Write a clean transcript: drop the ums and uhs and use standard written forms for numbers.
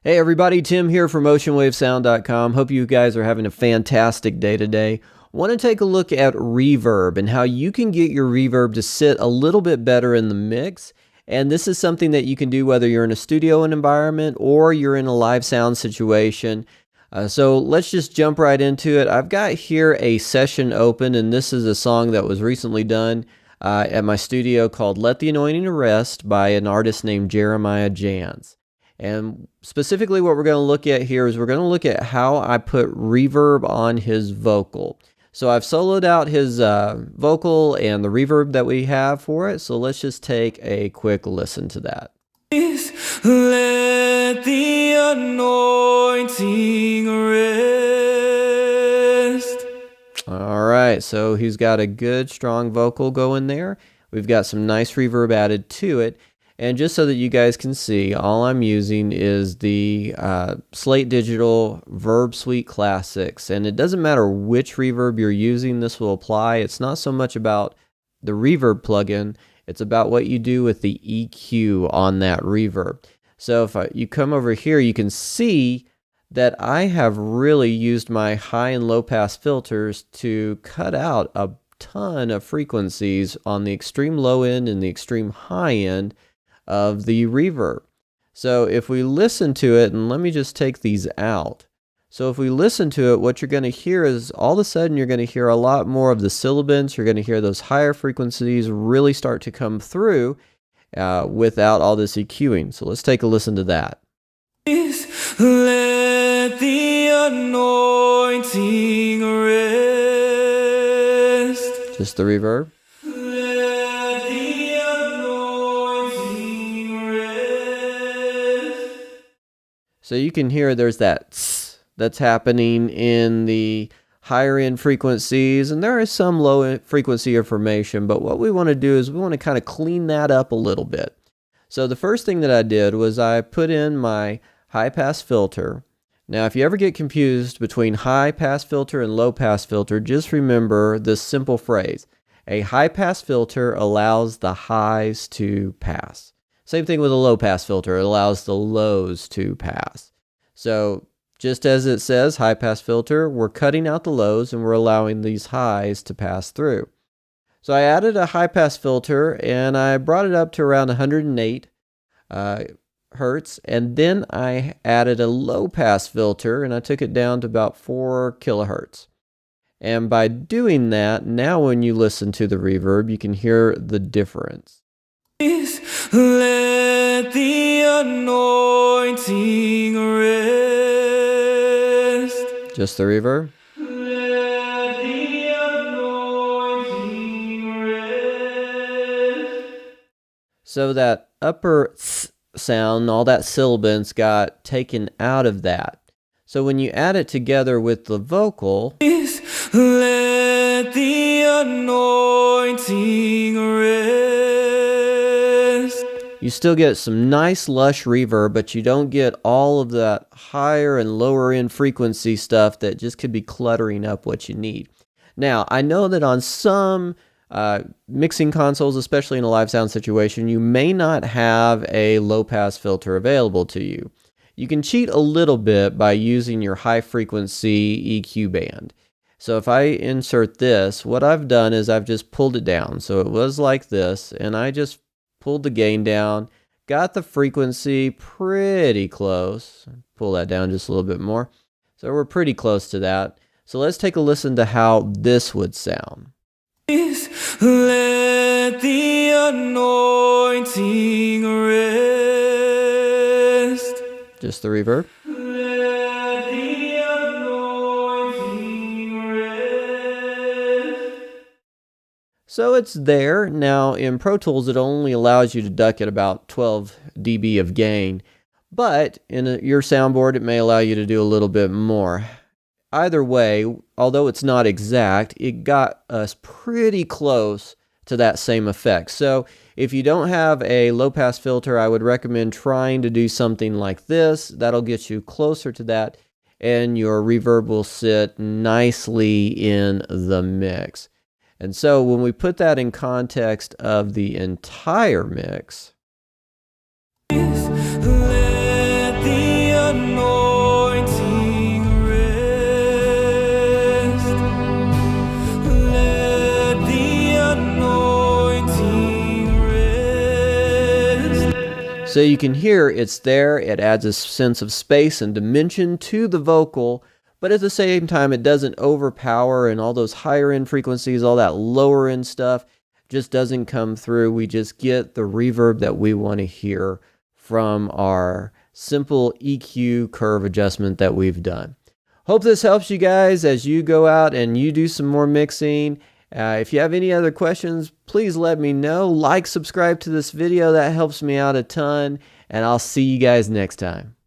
Hey everybody, Tim here from MotionWaveSound.com. Hope you guys are having a fantastic day today. Want to take a look at reverb and how you can get your reverb to sit a little bit better in the mix. And this is something that you can do whether you're in a studio environment or you're in a live sound situation. So let's just jump right into it. I've got here a session open, and this is a song that was recently done at my studio called Let the Anointing Rest by an artist named Jeremiah Jans. And specifically what we're going to look at here is we're going to look at how I put reverb on his vocal. So I've soloed out his vocal and the reverb that we have for it. So let's just take a quick listen to that. Let the anointing rest. All right, so he's got a good strong vocal going there. We've got some nice reverb added to it. And just so that you guys can see, all I'm using is the Slate Digital Verb Suite Classics. And it doesn't matter which reverb you're using, this will apply. It's not so much about the reverb plugin, it's about what you do with the EQ on that reverb. So if you come over here, you can see that I have really used my high and low pass filters to cut out a ton of frequencies on the extreme low end and the extreme high end of the reverb. So if we listen to it, and let me just take these out. So if we listen to it, what you're going to hear is all of a sudden you're going to hear a lot more of the sibilants. You're going to hear those higher frequencies really start to come through without all this EQing. So let's take a listen to that. Let the anointing rest. Just the reverb. So you can hear there's that tss that's happening in the higher end frequencies, and there is some low frequency information, but what we want to do is we want to kind of clean that up a little bit. So the first thing that I did was I put in my high pass filter. Now if you ever get confused between high pass filter and low pass filter, just remember this simple phrase. A high pass filter allows the highs to pass. Same thing with a low pass filter, it allows the lows to pass. So just as it says high pass filter, we're cutting out the lows and we're allowing these highs to pass through. So I added a high pass filter and I brought it up to around 108 hertz, and then I added a low pass filter and I took it down to about 4 kilohertz. And by doing that, now when you listen to the reverb, you can hear the difference. Let the anointing rest. Just the reverb. Let the anointing rest. So that upper sound, all that sibilance got taken out of that. So when you add it together with the vocal, let the anointing rest. You still get some nice lush reverb, but you don't get all of that higher and lower end frequency stuff that just could be cluttering up what you need. Now, I know that on some mixing consoles, especially in a live sound situation, you may not have a low pass filter available to you. You can cheat a little bit by using your high frequency EQ band. So if I insert this, what I've done is I've just pulled it down. So it was like this, and I just pulled the gain down, got the frequency pretty close. Pull that down just a little bit more. So we're pretty close to that. So let's take a listen to how this would sound. Let the anointing rest. Just the reverb. Let the anointing rest. So it's there. Now in Pro Tools it only allows you to duck at about 12 dB of gain, but in your soundboard it may allow you to do a little bit more. Either way, although it's not exact, it got us pretty close to that same effect. So if you don't have a low pass filter, I would recommend trying to do something like this. That'll get you closer to that, and your reverb will sit nicely in the mix. And so when we put that in context of the entire mix, Let the So you can hear it's there. It adds a sense of space and dimension to the vocal, but at the same time, it doesn't overpower, and all those higher end frequencies, all that lower end stuff just doesn't come through. We just get the reverb that we want to hear from our simple EQ curve adjustment that we've done. Hope this helps you guys as you go out and you do some more mixing. If you have any other questions, please let me know. Like, subscribe to this video. That helps me out a ton. And I'll see you guys next time.